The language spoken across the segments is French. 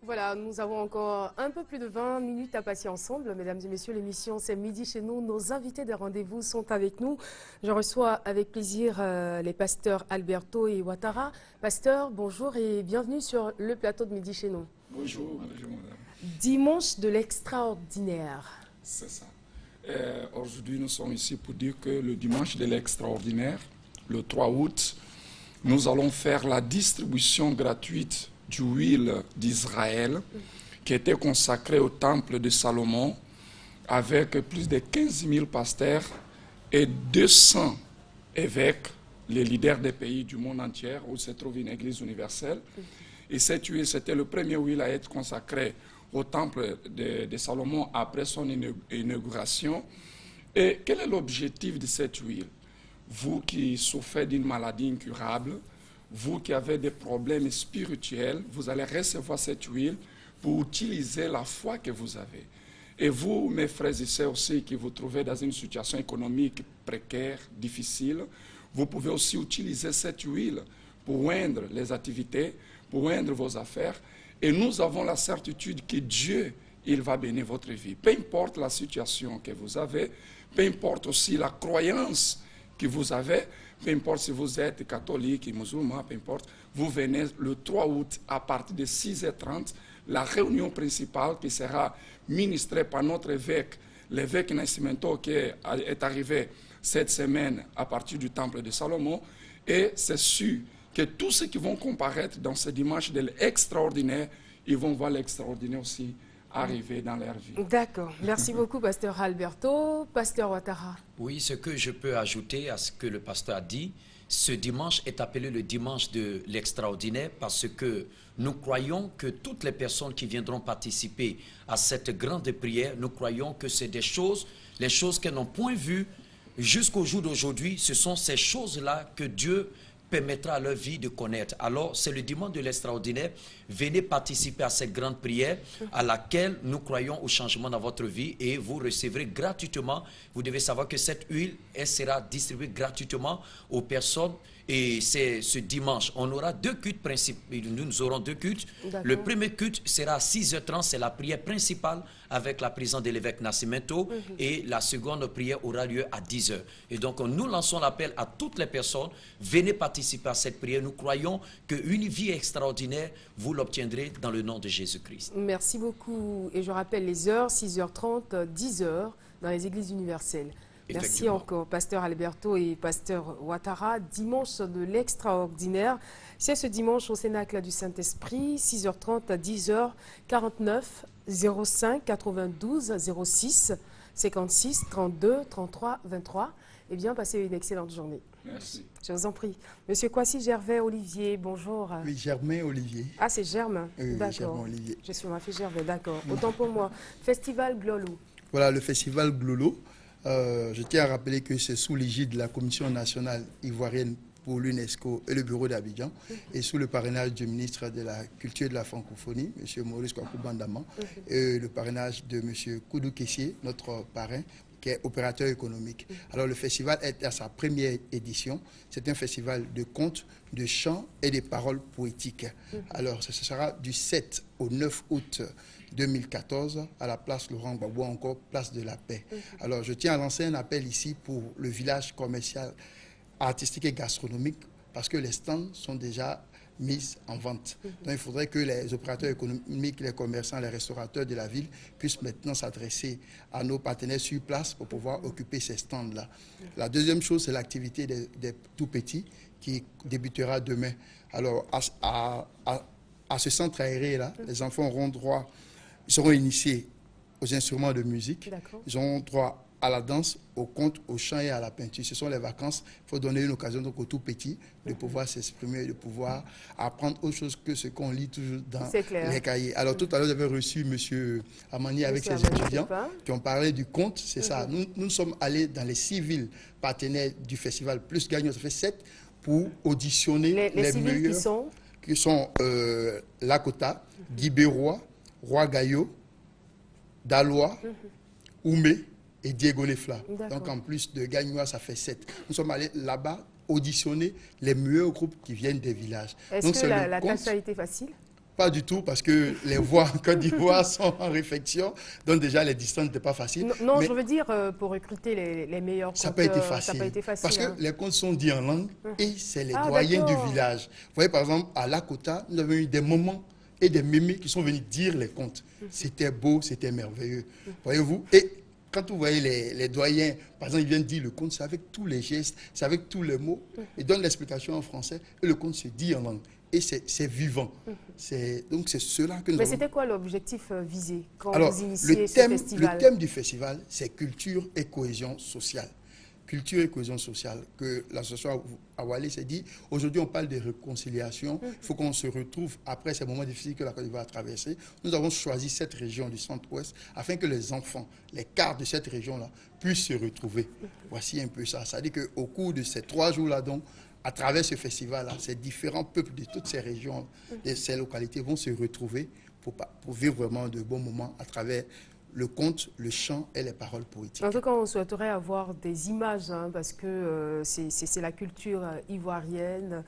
Voilà, nous avons encore un peu plus de 20 minutes à passer ensemble. Mesdames et messieurs, l'émission c'est Midi chez nous. Nos invités de rendez-vous sont avec nous. Je reçois avec plaisir les pasteurs Alberto et Ouattara. Pasteurs, bonjour et bienvenue sur le plateau de Midi chez nous. Bonjour, bonjour madame. Dimanche de l'extraordinaire. C'est ça. Aujourd'hui, nous sommes ici pour dire que le dimanche de l'extraordinaire, le 3 août, nous allons faire la distribution gratuite du huile d'Israël qui était consacrée au temple de Salomon avec plus de 15 000 pasteurs et 200 évêques, les leaders des pays du monde entier où se trouve une église universelle. Et cette huile, c'était le premier huile à être consacré au temple de Salomon après son inauguration. Et quel est l'objectif de cette huile? Vous qui souffrez d'une maladie incurable, vous qui avez des problèmes spirituels, vous allez recevoir cette huile pour utiliser la foi que vous avez. Et vous, mes frères et sœurs aussi, qui vous trouvez dans une situation économique précaire, difficile, vous pouvez aussi utiliser cette huile pour oindre les activités, pour oindre vos affaires. Et nous avons la certitude que Dieu, il va bénir votre vie. Peu importe la situation que vous avez, peu importe aussi la croyance que vous avez, peu importe si vous êtes catholique, musulman, peu importe, vous venez le 3 août à partir de 6h30, la réunion principale qui sera ministrée par notre évêque, l'évêque Nascimento qui est arrivé cette semaine à partir du temple de Salomon. Et c'est sûr que tous ceux qui vont comparaître dans ce dimanche de l'extraordinaire, ils vont voir l'extraordinaire aussi arriver dans leur vie. D'accord. Merci beaucoup, pasteur Alberto. Pasteur Ouattara. Oui, ce que je peux ajouter à ce que le pasteur a dit, ce dimanche est appelé le dimanche de l'extraordinaire parce que nous croyons que toutes les personnes qui viendront participer à cette grande prière, nous croyons que c'est des choses, les choses qu'elles n'ont point vues jusqu'au jour d'aujourd'hui, ce sont ces choses-là que Dieu permettra à leur vie de connaître. Alors, c'est le dimanche de l'extraordinaire. Venez participer à cette grande prière à laquelle nous croyons au changement dans votre vie et vous recevrez gratuitement. Vous devez savoir que cette huile, elle sera distribuée gratuitement aux personnes. Et c'est ce dimanche, on aura deux cultes principaux. Nous aurons deux cultes. Le premier culte sera à 6h30, c'est la prière principale avec la présence de l'évêque Nascimento. Et la seconde prière aura lieu à 10h. Et donc, nous lançons l'appel à toutes les personnes. Venez participer à cette prière. Nous croyons qu'une vie extraordinaire, vous l'obtiendrez dans le nom de Jésus-Christ. Merci beaucoup. Et je rappelle les heures, 6h30, 10h, dans les églises universelles. Merci encore, pasteur Alberto et pasteur Ouattara. Dimanche de l'extraordinaire. C'est ce dimanche au Cénacle du Saint-Esprit, 6h30 à 10h, 49 05 92 06 56 32 33 23. Eh bien, passez une excellente journée. Merci. Je vous en prie. Monsieur Kwasi Gervais Olivier, bonjour. Oui, Germain Olivier. Ah, c'est Germain. D'accord. Germain Olivier. Je suis ma fille Gervais, d'accord. Autant pour moi. Festival Glolo. Voilà, le festival Glolo. Je tiens à rappeler que c'est sous l'égide de la Commission nationale ivoirienne pour l'UNESCO et le bureau d'Abidjan, et sous le parrainage du ministre de la Culture et de la Francophonie, M. Maurice Kwaku Bandama, et le parrainage de M. Koudou Kessié, notre parrain, qui est opérateur économique. Alors le festival est à sa première édition. C'est un festival de contes, de chants et de paroles poétiques. Alors ce sera du 7 au 9 août 2014 à la place Laurent Gbagbo, encore place de la Paix. Alors je tiens à lancer un appel ici pour le village commercial, artistique et gastronomique, parce que les stands sont déjà mis en vente. Donc il faudrait que les opérateurs économiques, les commerçants, les restaurateurs de la ville puissent maintenant s'adresser à nos partenaires sur place pour pouvoir occuper ces stands-là. La deuxième chose, c'est l'activité des tout-petits qui débutera demain. Alors à ce centre aéré-là, les enfants auront droit, ils seront initiés aux instruments de musique, ils auront droit à la danse, au conte, au chant et à la peinture. Ce sont les vacances. Il faut donner une occasion donc aux tout petits de pouvoir s'exprimer, de pouvoir apprendre autre chose que ce qu'on lit toujours dans les cahiers. Alors tout à l'heure, j'avais reçu M. Amani avec ses étudiants qui ont parlé du conte. C'est ça. Nous sommes allés dans les 6 villes partenaires du festival, plus gagnants, ça fait 7, pour auditionner les meilleurs qui sont Lakota, Guibérois, Roi-Gaillot, Dalois, Oumé et Diego Lefla. Donc en plus de Gagnois, ça fait 7. Nous sommes allés là-bas auditionner les meilleurs groupes qui viennent des villages. Est-ce que la tâche a été facile? Pas du tout, parce que les voies en Côte d'Ivoire sont en réflexion, donc déjà les distances n'étaient pas faciles. Non, mais je veux dire, pour recruter les meilleurs ça n'a pas été conteurs, facile. ça n'a pas été facile. Parce que les contes sont dits en langue et c'est les Ah, doyens du d'accord. village. Vous voyez, par exemple, à Lakota, nous avons eu des moments et des mémés qui sont venus dire les contes. C'était beau, c'était merveilleux. Voyez-vous? Et quand vous voyez les doyens, par exemple, ils viennent dire le conte, c'est avec tous les gestes, c'est avec tous les mots. Ils donnent l'explication en français et le conte se dit en langue. Et c'est vivant. Donc c'est cela que nous Mais avons... c'était quoi l'objectif visé quand Alors, vous initiez le ce thème festival? du festival, c'est culture et cohésion sociale. Culture et cohésion sociale, que l'association Awalé s'est dit, aujourd'hui on parle de réconciliation, il faut qu'on se retrouve après ces moments difficiles que la Côte d'Ivoire a traversés. Nous avons choisi cette région du centre-ouest afin que les enfants, les cadres de cette région-là, puissent se retrouver. Voici un peu ça. Ça dit qu'au cours de ces 3 jours-là, donc, à travers ce festival-là, ces différents peuples de toutes ces régions, de ces localités vont se retrouver pour vivre vraiment de bons moments à travers le conte, le chant et les paroles poétiques. En tout cas, on souhaiterait avoir des images, hein, parce que c'est la culture ivoirienne.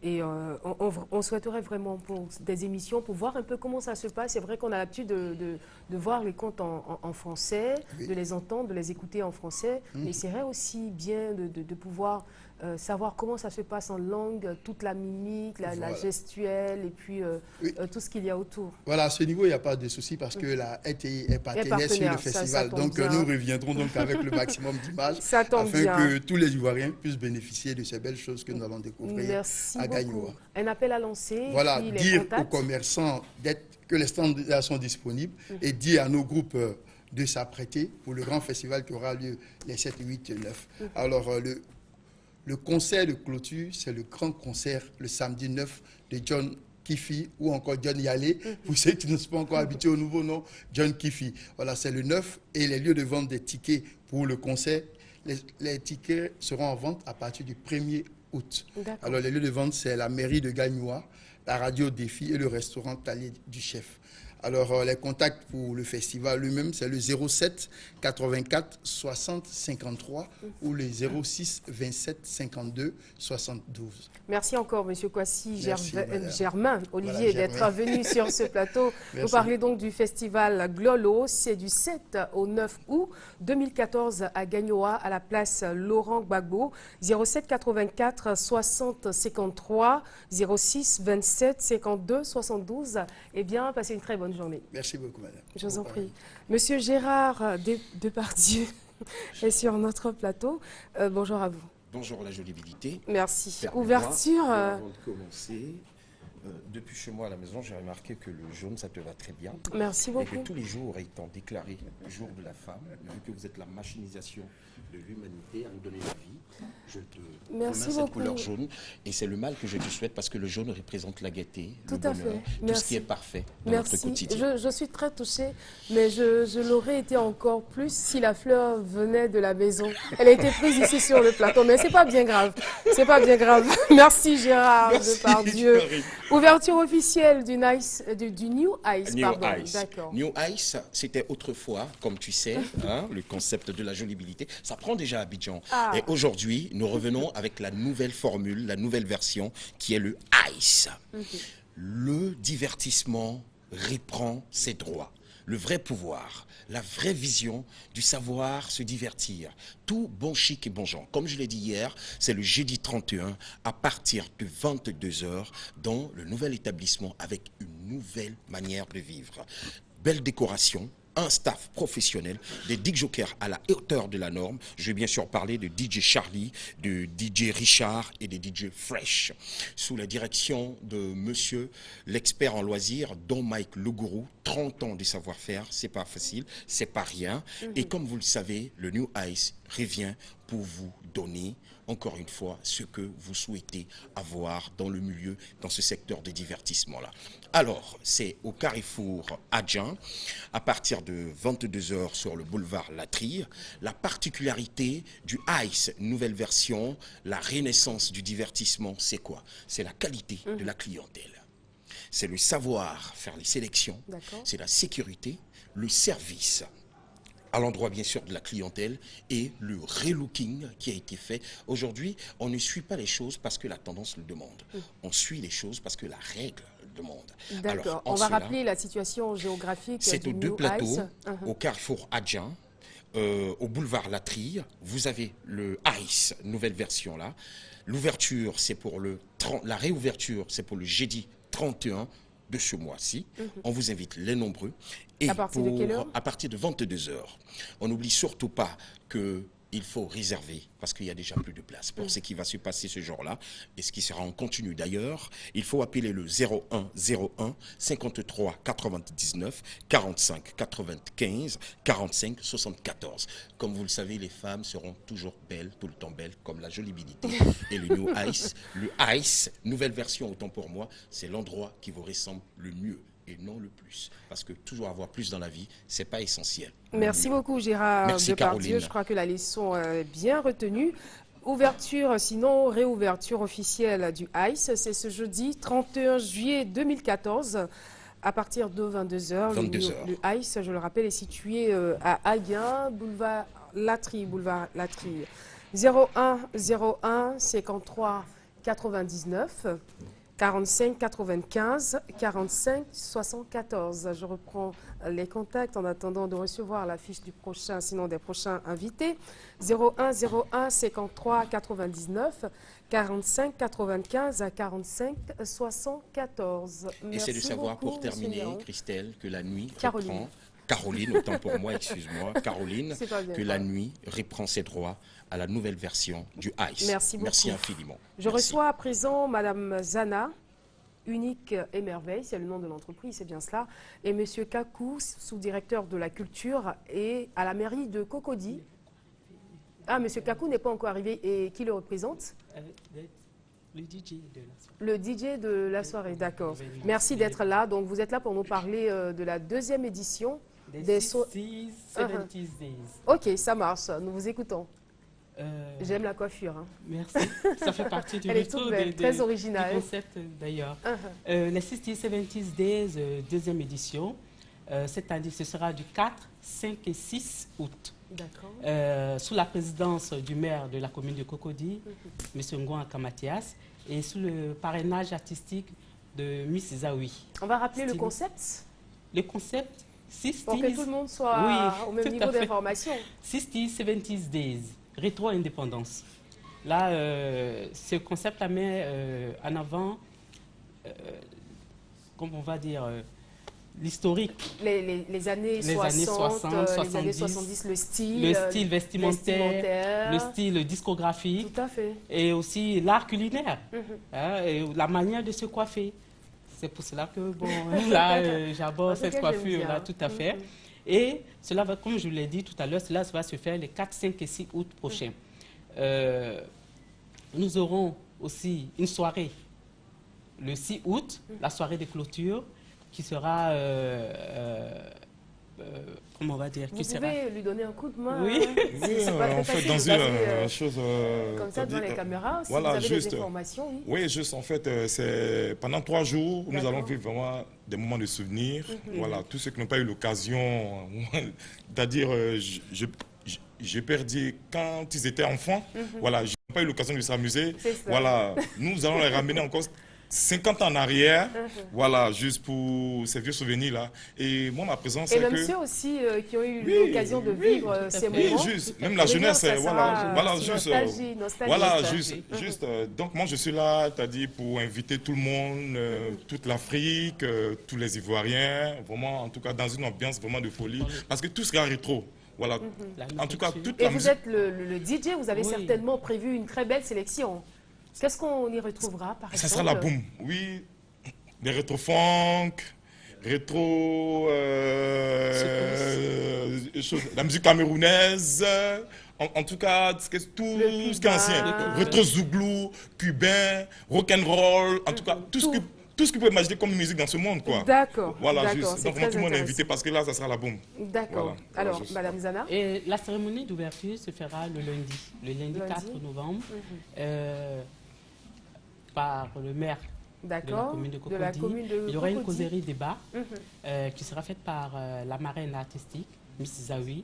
Et on souhaiterait vraiment pour des émissions, pour voir un peu comment ça se passe. C'est vrai qu'on a l'habitude de voir les contes en français, Oui. de les entendre, de les écouter en français. Mais c'est vrai aussi bien de pouvoir savoir comment ça se passe en langue, toute la mimique, la Voilà. gestuelle et puis Oui. tout ce qu'il y a autour. Voilà, à ce niveau, il n'y a pas de souci parce que la RTI est partenaire sur le partenaire, ça festival. tombe Donc, bien. nous reviendrons donc avec le maximum d'images Ça tombe afin bien. que tous les Ivoiriens puissent bénéficier de ces belles choses que nous allons découvrir Merci à beaucoup. Gagnoa. Un appel à lancer. Voilà, puis les dire aux contacts. commerçants que les stands là sont disponibles et dire à nos groupes de s'apprêter pour le grand festival qui aura lieu les 7, 8 et 9. Alors, le concert de clôture, c'est le grand concert le samedi 9 de John Kifi ou encore John Yalé. Pour ceux qui ne sont pas encore habitués au nouveau nom, John Kifi. Voilà, c'est le 9 et les lieux de vente des tickets pour le concert, les tickets seront en vente à partir du 1er août. D'accord. Alors, les lieux de vente, c'est la mairie de Gagnoa, la radio Défi et le restaurant Talier du Chef. Alors, les contacts pour le festival lui-même, c'est le 07 84 60 53 ou le 06 27 52 72. Merci encore, Monsieur Kwasi Merci, madame. Germain Olivier, Voilà, d'être Germain. venu sur ce plateau. Vous Merci. parlez donc du festival Glolo. C'est du 7 au 9 août 2014 à Gagnoa, à la place Laurent Gbagbo. 07 84 60 53 06 27 52 72. Eh bien, passez une très bonne journée. Merci beaucoup, madame. Je vous en Bon prie. Monsieur Gérard Depardieu est sur notre plateau. Bonjour à vous. Bonjour la jolibilité. Merci. Permets-moi, Ouverture. Avant de commencer, depuis chez moi à la maison, j'ai remarqué que le jaune, ça te va très bien. Merci Et que beaucoup. tous les jours étant déclaré jour de la femme, vu que vous êtes la machinisation de l'humanité à nous donner la vie, je te Merci remets cette beaucoup. couleur jaune. Et c'est le mal que je te souhaite parce que le jaune représente la gaieté, Tout le à bonheur, fait. tout ce Merci. qui est parfait dans notre Merci. quotidien. Je suis très touchée, mais je l'aurais été encore plus si la fleur venait de la maison. Elle a été prise ici sur le plateau, mais c'est pas bien grave. C'est pas bien grave. Merci Gérard Depardieu. Ouverture officielle du New Ice. New Pardon. Ice. D'accord. New Ice, c'était autrefois, comme tu sais, hein, le concept de la jolibilité. Ça prend déjà à Abidjan. Ah. Et aujourd'hui, nous revenons avec la nouvelle formule, la nouvelle version, qui est le Ice. Le divertissement reprend ses droits. Le vrai pouvoir, la vraie vision du savoir se divertir. Tout bon chic et bon genre. Comme je l'ai dit hier, c'est le jeudi 31 à partir de 22h dans le nouvel établissement avec une nouvelle manière de vivre. Belle décoration, un staff professionnel, des DJ jokers à la hauteur de la norme. Je vais bien sûr parler de DJ Charlie, de DJ Richard et des DJ Fresh. Sous la direction de monsieur l'expert en loisirs, Don Mike Legourou, 30 ans de savoir-faire, c'est pas facile, c'est pas rien. Et comme vous le savez, le New Ice revient pour vous donner encore une fois ce que vous souhaitez avoir dans le milieu, dans ce secteur de divertissement-là. Alors, c'est au Carrefour Adjun, à partir de 22h sur le boulevard Latrie. La particularité du Ice, nouvelle version, la renaissance du divertissement, c'est quoi? C'est la qualité de la clientèle. C'est le savoir faire les sélections, D'accord. c'est la sécurité, le service à l'endroit bien sûr de la clientèle et le relooking qui a été fait. Aujourd'hui, on ne suit pas les choses parce que la tendance le demande. On suit les choses parce que la règle de monde. D'accord. Alors, On va rappeler la situation géographique c'est du aux deux New plateaux, Ice. au carrefour Adjin, au boulevard Latrille. Vous avez le Ice, nouvelle version là. L'ouverture, c'est pour la réouverture, c'est pour le jeudi 31 de ce mois-ci. On vous invite les nombreux. Et à partir de quelle heure? À partir de 22 h. On n'oublie surtout pas que il faut réserver parce qu'il y a déjà plus de place pour ce qui va se passer ce jour-là et ce qui sera en continu d'ailleurs. Il faut appeler le 01 01 53 99 45 95 45 74. Comme vous le savez, les femmes seront toujours belles, tout le temps belles, comme la jolibilité. Et le New Ice, nouvelle version autant pour moi, c'est l'endroit qui vous ressemble le mieux et non le plus. Parce que toujours avoir plus dans la vie, c'est pas essentiel. Merci beaucoup Gérard Depardieu. Caroline. Je crois que la leçon est bien retenue. Ouverture, sinon réouverture officielle du ICE, c'est ce jeudi 31 juillet 2014 à partir de 22 h. 22 h. Le ICE, je le rappelle, est situé à Aguin, boulevard Latrille. 01 01 53 99 45 95 45 74. Je reprends les contacts en attendant de recevoir la fiche du prochain, sinon des prochains invités. 01 01 53 99 45 95 à 45 74. Et c'est de savoir beaucoup, pour terminer, monsieur Christelle, que la nuit Caroline. reprend. Caroline, autant pour moi, excuse-moi, Caroline, C'est pas bien, que la nuit reprend ses droits à la nouvelle version du ICE. Merci beaucoup. Merci infiniment. Je Merci. reçois à présent Madame Zana, Unique et Merveille, c'est le nom de l'entreprise, c'est bien cela, et Monsieur Kakou, sous-directeur de la culture et à la mairie de Cocody. Ah, Monsieur Kakou n'est pas encore arrivé et qui le représente? Le DJ de la soirée. Le DJ de la soirée, d'accord. Merci d'être là. Donc vous êtes là pour nous parler de la deuxième édition des 60s, 70s Days. Ok, ça marche, nous vous écoutons. J'aime la coiffure. Hein. Merci. Ça fait partie du Elle est toute belle, très originale. du concept d'ailleurs. Les 60s, 70s Days, deuxième édition. Cette année, ce sera du 4, 5 et 6 août. D'accord. Sous la présidence du maire de la commune de Cocody, M. Ngouan Kamatias, et sous le parrainage artistique de Miss Zawi. On va rappeler le concept. Le concept 60s. Pour que tout le monde soit au même niveau d'information. 60s, 70s Days, rétro-indépendance. Là, ce concept-là met en avant, comment on va dire, l'historique. Les années 60, les années 70, le style vestimentaire, le style discographique. Tout à fait. Et aussi l'art culinaire, hein, et la manière de se coiffer. C'est pour cela que, bon, là, j'aborde cette coiffure-là, tout à fait. Et cela va, comme je vous l'ai dit tout à l'heure, cela va se faire les 4, 5 et 6 août prochains. Nous aurons aussi une soirée le 6 août, la soirée de clôture, qui sera, comment on va dire, Vous pouvez lui donner un coup de main. Oui, en fait, dans une chose... comme ça, devant les caméras, si voilà, vous avez juste, des informations. Oui, oui, juste en fait, c'est pendant 3 jours, nous allons vivre vraiment des moments de souvenirs. Voilà, tous ceux qui n'ont pas eu l'occasion, c'est-à-dire, j'ai perdu quand ils étaient enfants, voilà, je n'ai pas eu l'occasion de s'amuser. Voilà, nous allons les ramener encore 50 ans en arrière, voilà, juste pour ces vieux souvenirs-là. Et moi, ma présence, c'est que... Et même ceux aussi qui ont eu l'occasion de vivre ces moments. Oui, juste, même la jeunesse, voilà, juste... Nostalgie. Juste, donc moi, je suis là, c'est-à-dire pour inviter tout le monde, toute l'Afrique, tous les Ivoiriens, vraiment, en tout cas, dans une ambiance vraiment de folie, parce que tout sera rétro. Voilà, en tout cas, toute la musique... Et vous êtes le DJ, vous avez certainement prévu une très belle sélection. Qu'est-ce qu'on y retrouvera, par exemple? Ça sera la boom, oui. Des rétro-funk, rétro... la musique camerounaise, en tout cas, tout ce qui est ancien. Rétro-zouglou, cubain, rock'n'roll, en tout cas, tout ce que vous pouvez imaginer comme musique dans ce monde, quoi. D'accord. Voilà, juste. Donc, tout le monde est invité parce que là, ça sera la boum. D'accord. Voilà. Alors, Madame Zana? Et la cérémonie d'ouverture se fera le lundi 4 novembre, par le maire de la commune de Cocody. Il y aura une causerie débat qui sera faite par la marraine artistique, Miss Zawi.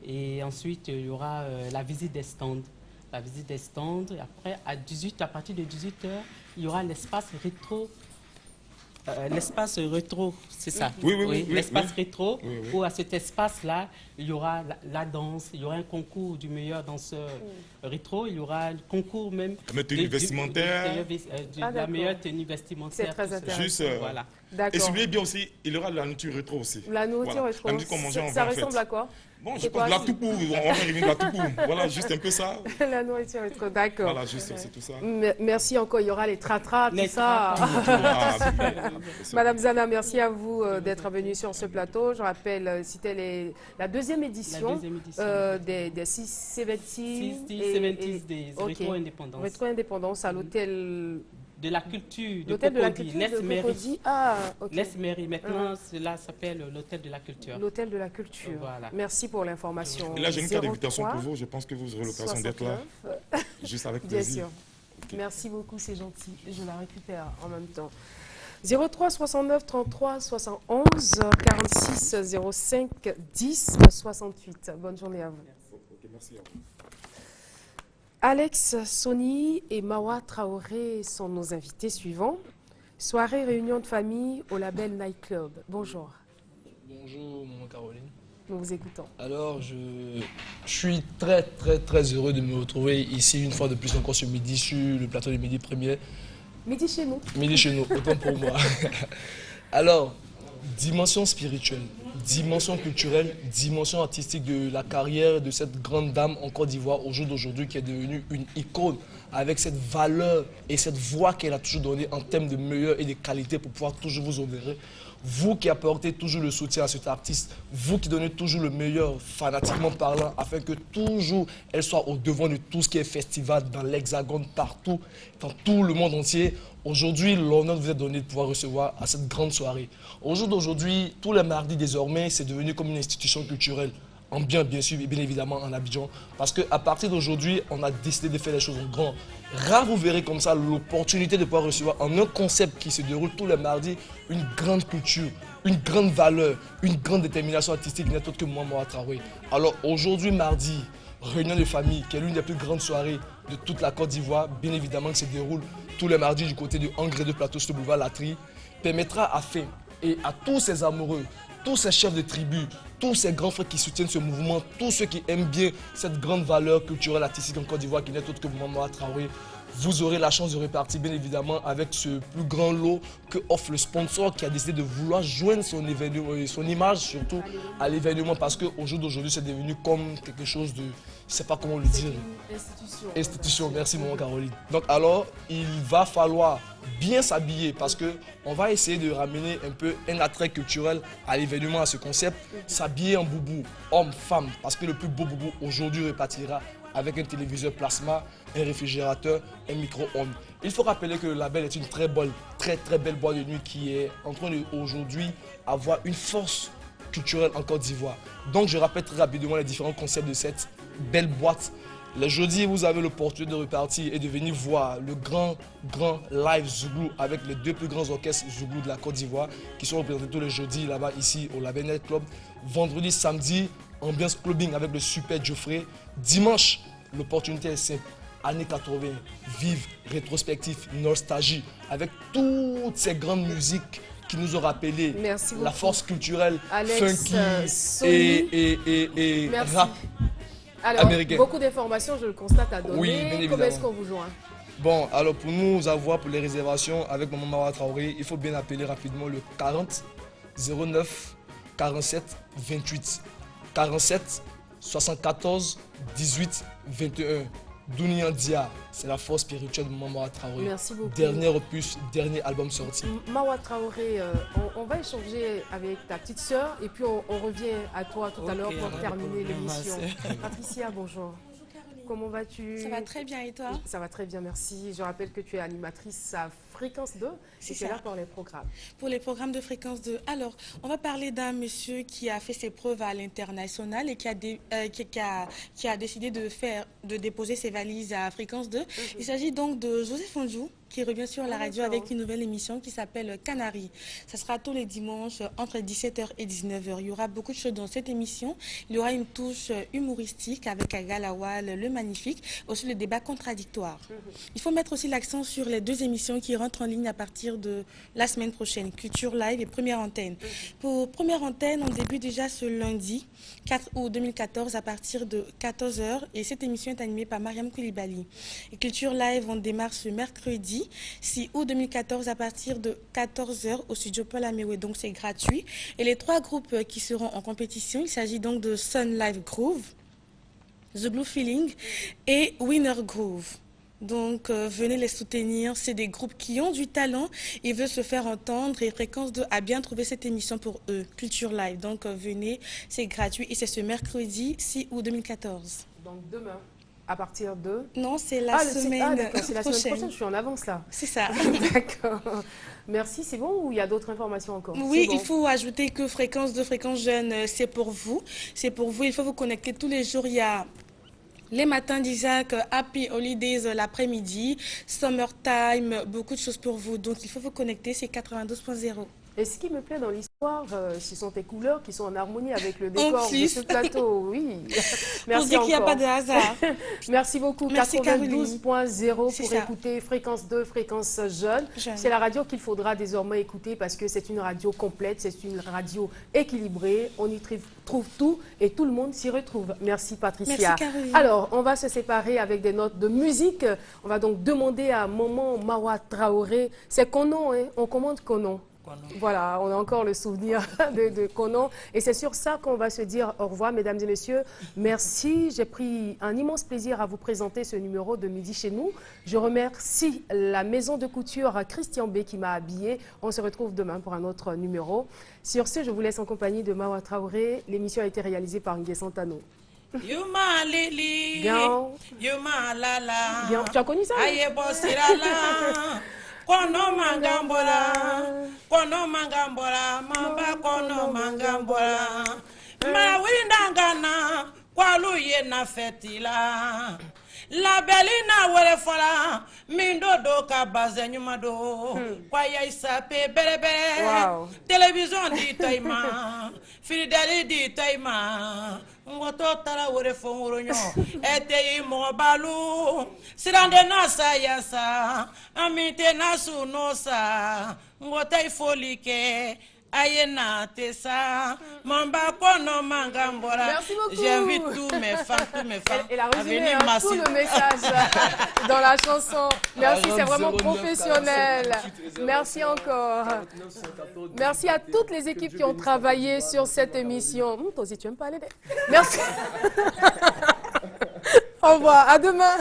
Et ensuite, il y aura la visite des stands. La visite des stands. Et après, à partir de 18 h, il y aura l'espace rétro l'espace rétro, c'est ça? Oui. L'espace rétro, Oui. où à cet espace-là, il y aura la danse, il y aura un concours du meilleur danseur rétro, il y aura un concours même La tenue vestimentaire. la meilleure tenue vestimentaire. C'est très intéressant. Juste, Voilà. et D'accord. souvenez bien aussi, il y aura de la nourriture rétro aussi. La nourriture Voilà. rétro, La nourriture qu'on mangeait en ça en fait. ressemble à quoi? Bon, je C'est pense quoi? de la toupou, on va faire de la toupou. Voilà, juste un peu ça. La nourriture rétro, d'accord. Voilà, juste, c'est tout ça. Merci encore, il y aura les tratras, tout Les ça. Ah, super. Madame Zana, merci à vous d'être venue sur ce plateau. Je rappelle, c'était la deuxième édition, des 670 70 Days, Rétro Indépendance. Rétro Indépendance à l'hôtel De la culture de l'hôtel de la Cocody, culture de l'Est-Mairie. Cocody. Ah, ok. L'Est-Mairie, maintenant, cela s'appelle l'hôtel de la culture. L'hôtel de la culture. Voilà. Merci pour l'information. Et là, j'ai une carte d'invitation 03 pour vous. Je pense que vous aurez l'occasion d'être là. 69. Juste avec Bien plaisir. sûr. Merci beaucoup, c'est gentil. Je la récupère en même temps. 03 69 33 71 46 05 10 68. Bonne journée à vous. Ok, merci à vous. Alex Soni et Mawa Traoré sont nos invités suivants. Soirée réunion de famille au label Night Club. Bonjour. Bonjour, maman Caroline. Nous vous écoutons. Alors, je suis très heureux de me retrouver ici une fois de plus encore sur Midi, sur le plateau de Midi Premier. Midi chez nous. Midi chez nous, autant pour moi. Alors, dimension spirituelle, dimension culturelle, dimension artistique de la carrière de cette grande dame en Côte d'Ivoire au jour d'aujourd'hui qui est devenue une icône avec cette valeur et cette voix qu'elle a toujours donnée en termes de meilleur et de qualité pour pouvoir toujours vous honorer. Vous qui apportez toujours le soutien à cet artiste, vous qui donnez toujours le meilleur fanatiquement parlant afin que toujours elle soit au devant de tout ce qui est festival dans l'Hexagone, partout, dans tout le monde entier. Aujourd'hui, l'honneur vous est donné de pouvoir recevoir à cette grande soirée. Au jour d'aujourd'hui, tous les mardis désormais, c'est devenu comme une institution culturelle. En bien sûr, et bien évidemment en Abidjan. Parce qu'à partir d'aujourd'hui, on a décidé de faire les choses en grand. Rare, vous verrez comme ça l'opportunité de pouvoir recevoir en un concept qui se déroule tous les mardis une grande culture, une grande valeur, une grande détermination artistique, n'est autre que moi, Mawa Traoré. Alors aujourd'hui, mardi, réunion de famille, qui est l'une des plus grandes soirées de toute la Côte d'Ivoire, bien évidemment qui se déroule tous les mardis du côté du Engrais de Plateau sur le boulevard Latry, permettra à Fin et à tous ces amoureux, tous ces chefs de tribu, tous ces grands frères qui soutiennent ce mouvement, tous ceux qui aiment bien cette grande valeur culturelle artistique en Côte d'Ivoire qui n'est autre que Mawa Traoré, vous aurez la chance de repartir bien évidemment avec ce plus grand lot que offre le sponsor qui a décidé de vouloir joindre son événement, son image surtout à l'événement parce qu'au jour d'aujourd'hui c'est devenu comme quelque chose de, je ne sais pas comment le dire. Institution, merci maman Caroline. Donc alors il va falloir bien s'habiller parce qu'on va essayer de ramener un peu un attrait culturel à l'événement, à ce concept, s'habiller en boubou, homme, femme, parce que le plus beau boubou aujourd'hui repartira avec un téléviseur plasma, un réfrigérateur, un micro-ondes. Il faut rappeler que le label est une très belle boîte de nuit qui est en train d'aujourd'hui avoir une force culturelle en Côte d'Ivoire. Donc je rappelle très rapidement les différents concepts de cette belle boîte. Le jeudi, vous avez l'opportunité de repartir et de venir voir le grand live Zouglou avec les deux plus grands orchestres Zouglou de la Côte d'Ivoire qui sont représentés tous les jeudis là-bas ici au Label Night Club. Vendredi, samedi, ambiance clubbing avec le super Geoffrey. Dimanche, l'opportunité est simple. Années 80, vive, rétrospectif, nostalgie, avec toutes ces grandes musiques qui nous ont rappelé la force culturelle, Alex, funky et rap. Alors, américain. Beaucoup d'informations, je le constate, à donner. Oui, bien évidemment. Comment est-ce qu'on vous joint? Bon, alors pour nous avoir pour les réservations avec maman Mawa Traoré, il faut bien appeler rapidement le 40 09 47 28 47 74 18 21. Dounian Dia, c'est la force spirituelle de maman Mawa Traoré. Merci beaucoup. Dernier opus, dernier album sorti. Mawa Traoré, on va échanger avec ta petite sœur et puis on revient à toi tout à l'heure pour terminer l'émission. Patricia, bonjour. Bonjour Caroline. Comment vas-tu? Ça va très bien et toi? Ça va très bien, merci. Je rappelle que tu es animatrice à Fréquence 2 et tu es là pour les programmes. Pour les programmes de Fréquence 2. Alors, on va parler d'un monsieur qui a fait ses preuves à l'international et qui a décidé de déposer ses valises à Fréquence 2. Il s'agit donc de Joseph Onjou, qui revient sur la radio avec une nouvelle émission qui s'appelle Canary. Ça sera tous les dimanches entre 17h et 19h. Il y aura beaucoup de choses dans cette émission. Il y aura une touche humoristique avec Aga Lawal, le magnifique, aussi le débat contradictoire. Il faut mettre aussi l'accent sur les deux émissions qui rendent rentre en ligne à partir de la semaine prochaine. Culture Live et Première Antenne. Pour Première Antenne, on débute déjà ce lundi 4 août 2014 à partir de 14h et cette émission est animée par Mariam Koulibaly. Et Culture Live, on démarre ce mercredi 6 août 2014 à partir de 14h au studio Paul Améoué, donc c'est gratuit. Et les 3 groupes qui seront en compétition, il s'agit donc de Sun Live Groove, The Blue Feeling et Winner Groove. Donc, venez les soutenir. C'est des groupes qui ont du talent et veulent se faire entendre. Et Fréquence 2 a bien trouvé cette émission pour eux, Culture Live. Donc, venez, c'est gratuit et c'est ce mercredi 6 août 2014. Donc, demain, à partir de... Non, c'est la semaine prochaine. C'est la semaine prochaine, je suis en avance là. C'est ça. D'accord. Merci, c'est bon ou il y a d'autres informations encore? Oui, bon. Il faut ajouter que Fréquence 2, Fréquence Jeune, c'est pour vous. C'est pour vous, il faut vous connecter tous les jours. Il y a... les matins d'Isaac, Happy Holidays l'après-midi, Summertime, beaucoup de choses pour vous. Donc, il faut vous connecter, c'est 92.0. Et ce qui me plaît dans l'histoire, ce sont tes couleurs qui sont en harmonie avec le décor de ce plateau. Oui. Merci pour dire qu'il n'y a pas de hasard. Merci beaucoup. Merci 92.0 pour ça. écouter Fréquence 2, Fréquence Jeune. C'est la radio qu'il faudra désormais écouter parce que c'est une radio complète, c'est une radio équilibrée. On y trouve tout et tout le monde s'y retrouve. Merci Patricia. Merci Caroline. Alors, on va se séparer avec des notes de musique. On va donc demander à Maman Mawa Traoré. C'est Konon, hein? On commande Konon. Voilà, on a encore le souvenir de Konon. Et c'est sur ça qu'on va se dire au revoir, mesdames et messieurs. Merci. J'ai pris un immense plaisir à vous présenter ce numéro de Midi chez nous. Je remercie la maison de couture Christian B qui m'a habillée. On se retrouve demain pour un autre numéro. Sur ce, je vous laisse en compagnie de Mawa Traoré. L'émission a été réalisée par Ngué Santano. Yuma Lili, Yuma Lala. Bien. Tu as connu ça? Aye Bosirala. Kono mangambola, mamba kono mangambola. Mawindangana, kwalu ye na fetila. La belina wele fola, mindo do ka bazenyuma do. Kwaya isape berebe. Wow. Télévision di taima, fidèle di taima. Ngoto tara wele fonguronyo, ete imo balu. Sirande nasa yasa, amite nasu nosa. Ngoto ifolike. Ayena Tessa, Mamba Kono Mangambora. Merci beaucoup. J'invite tous mes femmes Elle a à résumé venir tout le message dans la chanson. Merci, c'est vraiment professionnel. Merci encore. Merci à toutes les équipes qui ont travaillé sur cette émission. Toi aussi, tu n'aimes pas aller. Merci. Au revoir, à demain.